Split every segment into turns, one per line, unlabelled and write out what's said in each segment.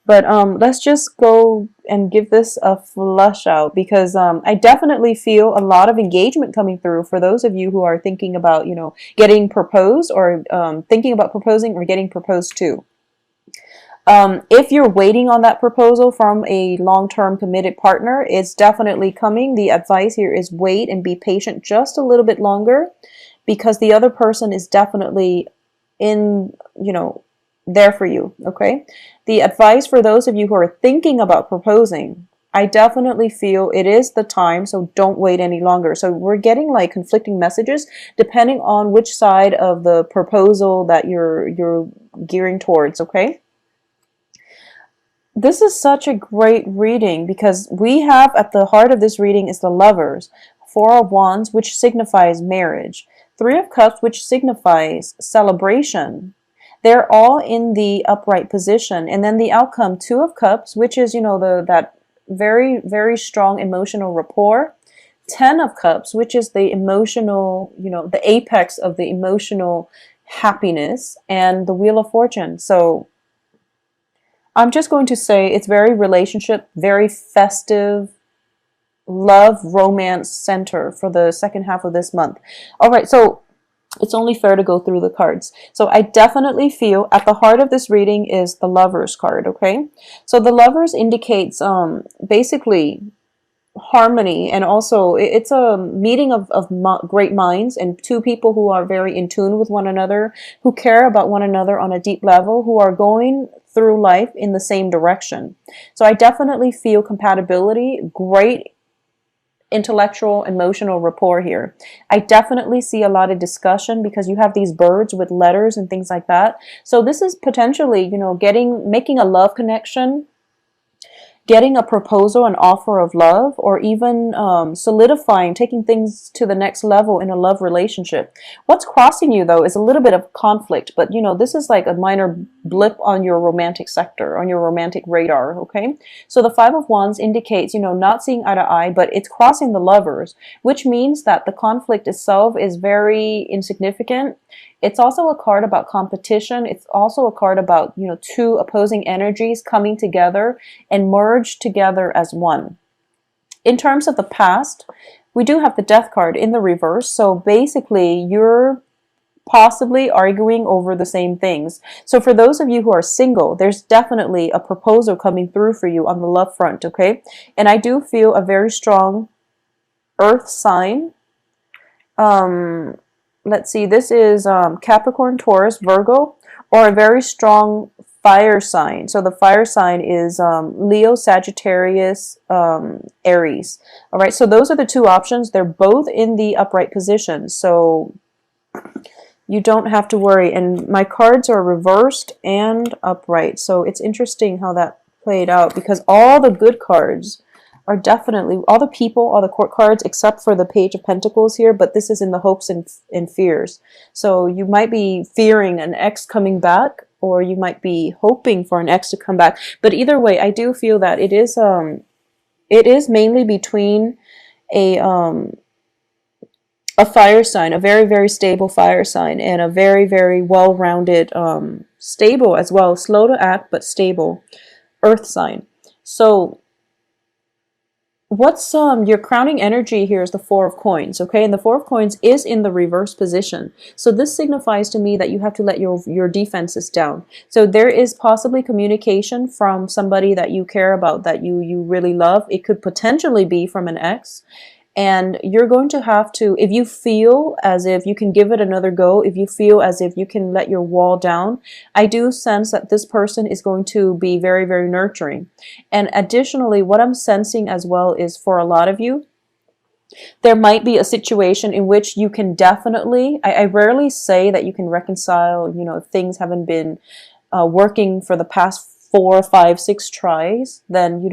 But let's just go and give this a flush out, because I definitely feel a lot of engagement coming through for those of you who are thinking about, getting proposed, or thinking about proposing or getting proposed to. If you're waiting on that proposal from a long-term committed partner, it's definitely coming. The advice here is wait and be patient just a little bit longer, because the other person is definitely in, there for you, okay? The advice for those of you who are thinking about proposing, I definitely feel it is the time, so don't wait any longer. So we're getting like conflicting messages depending on which side of the proposal that you're gearing towards, okay? This is such a great reading, because we have at the heart of this reading is the Lovers, Four of Wands, which signifies marriage, Three of Cups, which signifies celebration. They're all in the upright position, and then the outcome, Two of Cups, which is, that very, very strong emotional rapport. Ten of Cups, which is the emotional, the apex of the emotional happiness, and the Wheel of Fortune. So I'm just going to say it's very relationship, very festive, love, romance center for the second half of this month. All right, so it's only fair to go through the cards. So I definitely feel at the heart of this reading is the Lovers card, okay? So the Lovers indicates basically harmony, and also it's a meeting of great minds, and two people who are very in tune with one another, who care about one another on a deep level, who are going through life in the same direction. So I definitely feel compatibility, great intellectual, emotional rapport here. I definitely see a lot of discussion, because you have these birds with letters and things like that. So this is potentially, making a love connection, getting a proposal, an offer of love, or even solidifying, taking things to the next level in a love relationship. What's crossing you, though, is a little bit of conflict, but this is like a minor blip on your romantic sector, on your romantic radar, okay? So the Five of Wands indicates, not seeing eye to eye, but it's crossing the Lovers, which means that the conflict itself is very insignificant. It's also a card about competition. It's also a card about, two opposing energies coming together and merge together as one. In terms of the past, we do have the Death card in the reverse. So basically, you're possibly arguing over the same things. So for those of you who are single, there's definitely a proposal coming through for you on the love front, okay? And I do feel a very strong earth sign. Let's see, this is Capricorn, Taurus, Virgo, or a very strong fire sign. So the fire sign is Leo, Sagittarius, Aries. All right, so those are the two options. They're both in the upright position, so you don't have to worry. And my cards are reversed and upright, so it's interesting how that played out, because all the good cards are definitely, all the people, all the court cards, except for the Page of Pentacles here, but this is in the hopes and fears. So you might be fearing an ex coming back, or you might be hoping for an ex to come back. But either way, I do feel that it is mainly between a fire sign, a very, very stable fire sign, and a very, very well-rounded, stable as well, slow to act, but stable earth sign. So what's your crowning energy here is the Four of Coins, okay? And the Four of Coins is in the reverse position. So this signifies to me that you have to let your defenses down. So there is possibly communication from somebody that you care about, that you really love. It could potentially be from an ex. And you're going to have to, if you feel as if you can give it another go, if you feel as if you can let your wall down, I do sense that this person is going to be very, very nurturing. And additionally, what I'm sensing as well is, for a lot of you, there might be a situation in which you can definitely, I rarely say that you can reconcile, if things haven't been working for the past 4, 5, 6 tries, then,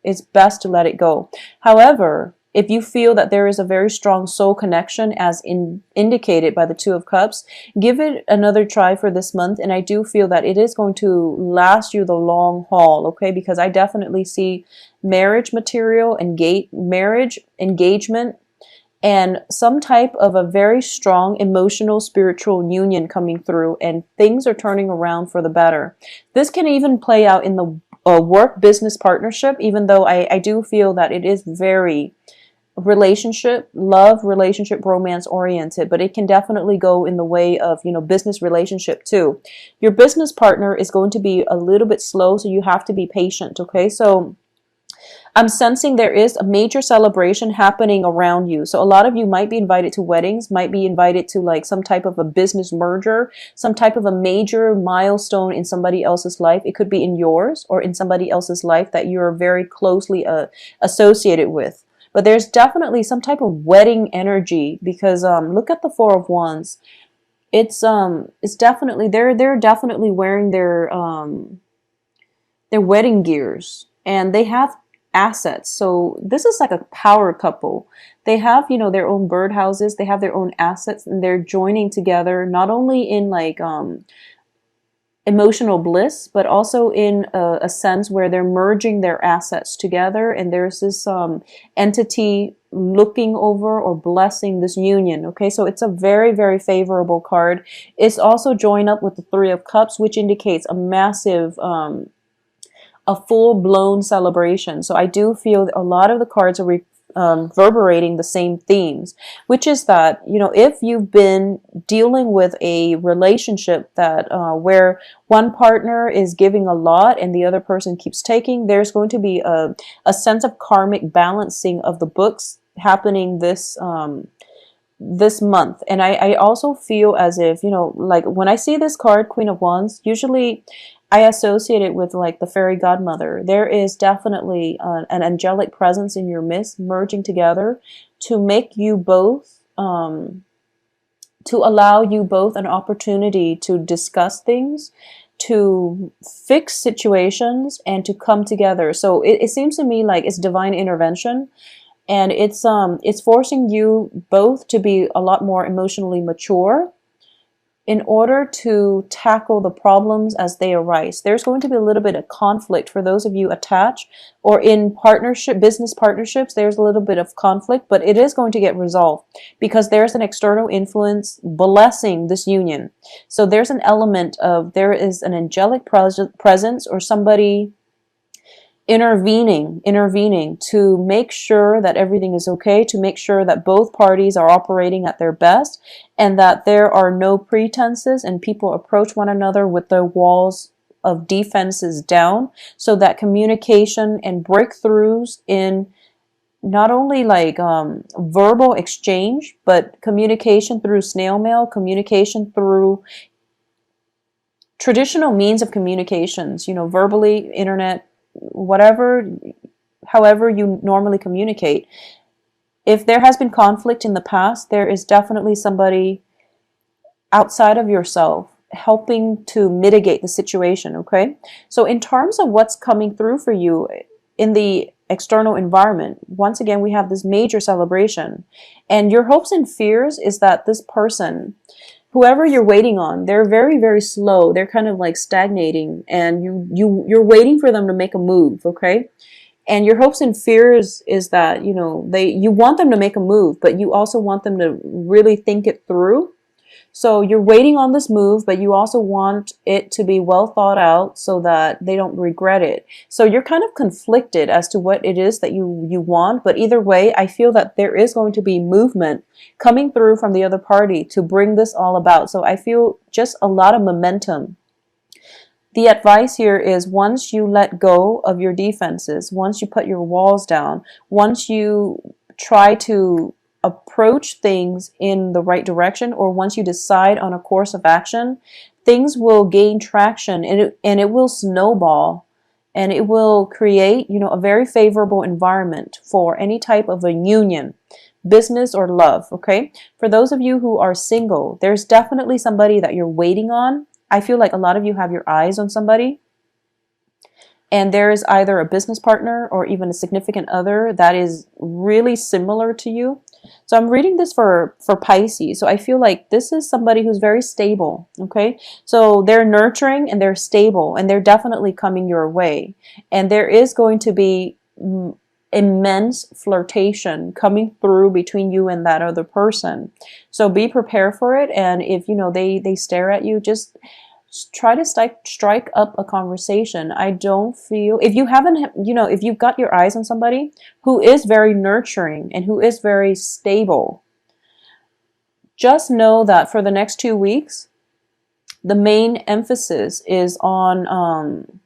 it's best to let it go. However, if you feel that there is a very strong soul connection, as indicated by the Two of Cups, give it another try for this month. And I do feel that it is going to last you the long haul, okay? Because I definitely see marriage material, marriage, engagement, and some type of a very strong emotional, spiritual union coming through, and things are turning around for the better. This can even play out in the a work business partnership, even though I do feel that it is very relationship, love, relationship, romance oriented, but it can definitely go in the way of, business relationship too. Your business partner is going to be a little bit slow, so you have to be patient, okay? So I'm sensing there is a major celebration happening around you. So a lot of you might be invited to weddings, might be invited to like some type of a business merger, some type of a major milestone in somebody else's life. It could be in yours or in somebody else's life that you're very closely associated with. But there's definitely some type of wedding energy because look at the Four of Wands. It's definitely they're definitely wearing their wedding gears, and they have assets. So this is like a power couple. They have, their own birdhouses, they have their own assets, and they're joining together not only in like emotional bliss, but also in a sense where they're merging their assets together, and there's this entity looking over or blessing this union. Okay, so it's a very, very favorable card. It's also joined up with the Three of Cups, which indicates a massive a full-blown celebration. So I do feel that a lot of the cards are reverberating the same themes, which is that, if you've been dealing with a relationship that where one partner is giving a lot and the other person keeps taking, there's going to be a sense of karmic balancing of the books happening this month. And I also feel as if, like when I see this card, Queen of Wands, usually I associate it with like the fairy godmother. There is definitely an angelic presence in your midst merging together to make you both, to allow you both an opportunity to discuss things, to fix situations, and to come together. So it seems to me like it's divine intervention. And it's forcing you both to be a lot more emotionally mature in order to tackle the problems as they arise. There's going to be a little bit of conflict for those of you attached or in business partnerships. There's a little bit of conflict, but it is going to get resolved because there's an external influence blessing this union. So there's an element of, there is an angelic presence or somebody intervening to make sure that everything is okay, to make sure that both parties are operating at their best, and that there are no pretenses and people approach one another with their walls of defenses down, so that communication and breakthroughs in not only like verbal exchange, but communication through snail mail, communication through traditional means of communications, verbally, internet, whatever, however you normally communicate. If there has been conflict in the past, there is definitely somebody outside of yourself helping to mitigate the situation, okay? So in terms of what's coming through for you in the external environment, once again, we have this major celebration. And your hopes and fears is that this person, whoever you're waiting on, they're very, very slow. They're kind of like stagnating, and you're waiting for them to make a move, okay? And your hopes and fears is that, you want them to make a move, but you also want them to really think it through. So you're waiting on this move, but you also want it to be well thought out so that they don't regret it. So you're kind of conflicted as to what it is that you want. But either way, I feel that there is going to be movement coming through from the other party to bring this all about. So I feel just a lot of momentum. The advice here is, once you let go of your defenses, once you put your walls down, once you try to approach things in the right direction, or once you decide on a course of action, things will gain traction, and it will snowball, and it will create, a very favorable environment for any type of a union, business or love, okay? For those of you who are single, there's definitely somebody that you're waiting on. I feel like a lot of you have your eyes on somebody, and there is either a business partner or even a significant other that is really similar to you. So I'm reading this for Pisces. So I feel like this is somebody who's very stable, okay? So they're nurturing and they're stable, and they're definitely coming your way. And there is going to be immense flirtation coming through between you and that other person. So be prepared for it. And if, they stare at you, just Try to strike up a conversation. I don't feel, if you haven't, if you've got your eyes on somebody who is very nurturing and who is very stable, just know that for the next 2 weeks, the main emphasis is on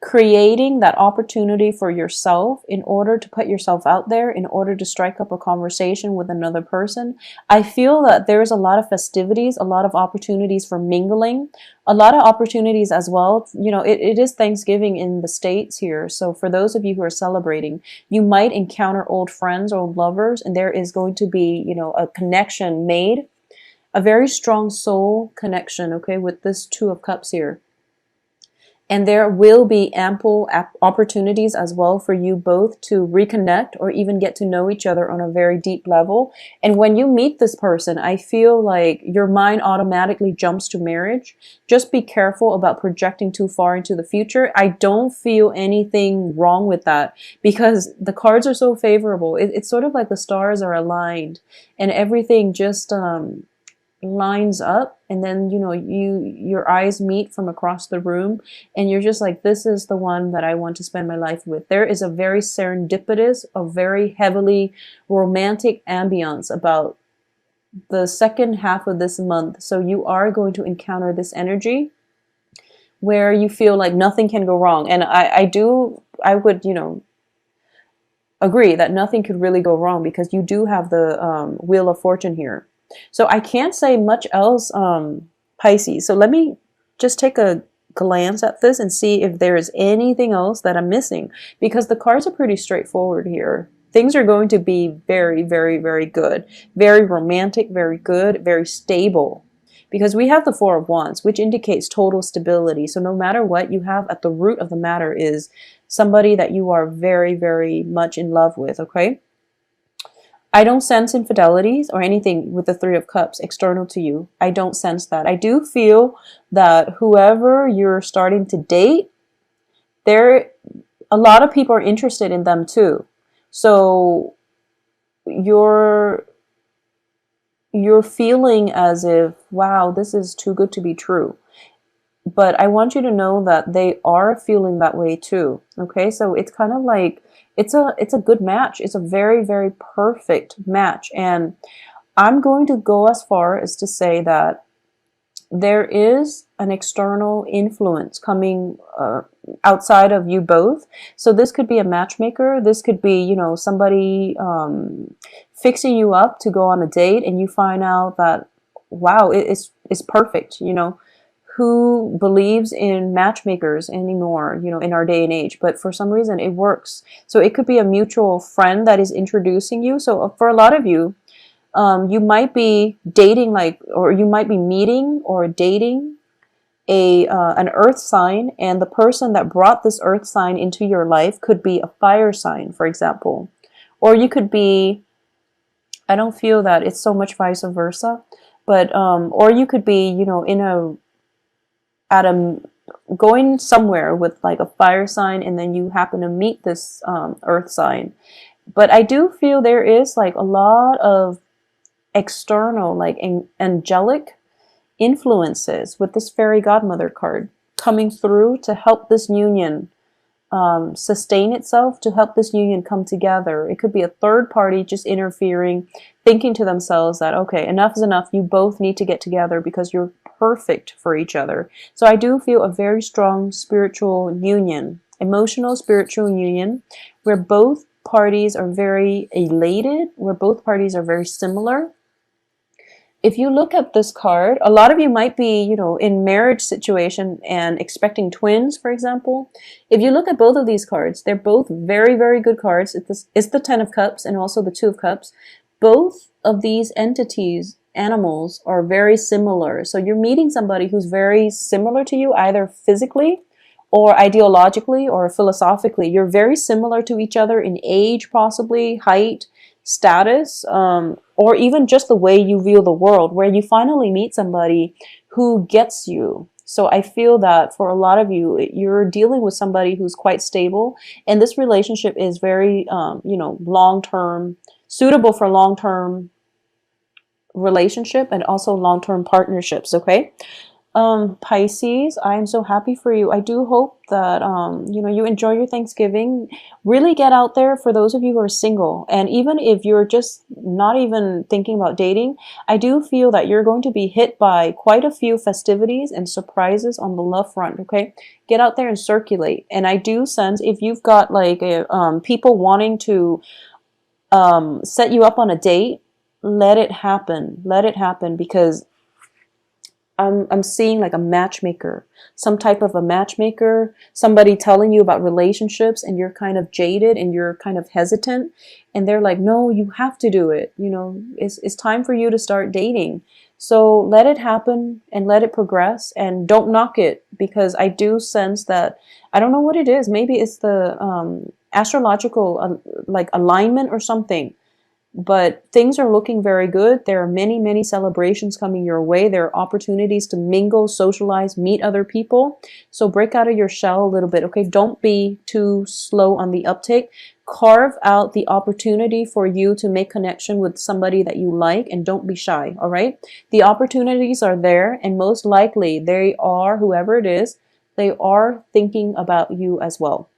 creating that opportunity for yourself in order to put yourself out there, in order to strike up a conversation with another person. I feel that there's a lot of festivities, a lot of opportunities for mingling, a lot of opportunities as well. It is Thanksgiving in the States here. So for those of you who are celebrating, you might encounter old friends, old lovers, and there is going to be, a connection made, a very strong soul connection, okay, with this Two of Cups here. And there will be ample opportunities as well for you both to reconnect or even get to know each other on a very deep level. And when you meet this person, I feel like your mind automatically jumps to marriage. Just be careful about projecting too far into the future. I don't feel anything wrong with that because the cards are so favorable. It's sort of like the stars are aligned and everything just lines up, and then your eyes meet from across the room and you're just like, this is the one that I want to spend my life with. There is a very serendipitous, a very heavily romantic ambience about the second half of this month. So you are going to encounter this energy where you feel like nothing can go wrong. And I would agree that nothing could really go wrong because you do have the Wheel of Fortune here. So I can't say much else, Pisces. So let me just take a glance at this and see if there is anything else that I'm missing, because the cards are pretty straightforward here. Things are going to be very, very, very good, very romantic, very good, very stable, because we have the Four of Wands, which indicates total stability. So no matter what you have at the root of the matter is somebody that you are very, very much in love with, okay? I don't sense infidelities or anything with the Three of Cups external to you. I don't sense that. I do feel that whoever you're starting to date, a lot of people are interested in them too. So you're feeling as if, wow, this is too good to be true. But I want you to know that they are feeling that way too. Okay, so it's kind of like, it's a good match. It's a very, very perfect match. And I'm going to go as far as to say that there is an external influence coming outside of you both. So this could be a matchmaker. This could be, somebody fixing you up to go on a date, and you find out that, wow, it's perfect, Who believes in matchmakers anymore, in our day and age, but for some reason it works. So it could be a mutual friend that is introducing you. So for a lot of you, you might be dating or you might be meeting or dating an earth sign, and the person that brought this earth sign into your life could be a fire sign, for example. Or you could be, I don't feel that it's so much vice versa, but or you could be, going somewhere with like a fire sign, and then you happen to meet this earth sign. But I do feel there is like a lot of external, like angelic influences with this fairy godmother card coming through to help this union sustain itself, to help this union come together. It could be a third party just interfering, thinking to themselves that, okay, enough is enough. You both need to get together because you're perfect for each other. So I do feel a very strong spiritual union, emotional spiritual union, where both parties are very elated, where both parties are very similar. If you look at this card, a lot of you might be, in marriage situation and expecting twins, for example. If you look at both of these cards, they're both very, very good cards. It's the Ten of Cups and also the Two of Cups. Both of these entities, animals, are very similar. So you're meeting somebody who's very similar to you, either physically or ideologically or philosophically. You're very similar to each other in age, possibly, height, status, or even just the way you view the world, where you finally meet somebody who gets you. So I feel that for a lot of you, you're dealing with somebody who's quite stable, and this relationship is very, long-term, suitable for long-term relationship and also long-term partnerships, okay? Pisces, I'm so happy for you. I do hope that you enjoy your Thanksgiving. Really get out there for those of you who are single. And even if you're just not even thinking about dating, I do feel that you're going to be hit by quite a few festivities and surprises on the love front, okay? Get out there and circulate. And I do sense if you've got like people wanting to set you up on a date, let it happen. Let it happen because I'm seeing like a matchmaker, some type of a matchmaker, somebody telling you about relationships and you're kind of jaded and you're kind of hesitant and they're like, no, you have to do it. It's time for you to start dating. So let it happen and let it progress and don't knock it because I do sense that I don't know what it is. Maybe it's the astrological like alignment or something, but things are looking very good. There are many, many celebrations coming your way. There are opportunities to mingle, socialize, meet other people. So break out of your shell a little bit, okay? Don't be too slow on the uptake. Carve out the opportunity for you to make connection with somebody that you like and don't be shy, all right? The opportunities are there and most likely they are, whoever it is, they are thinking about you as well.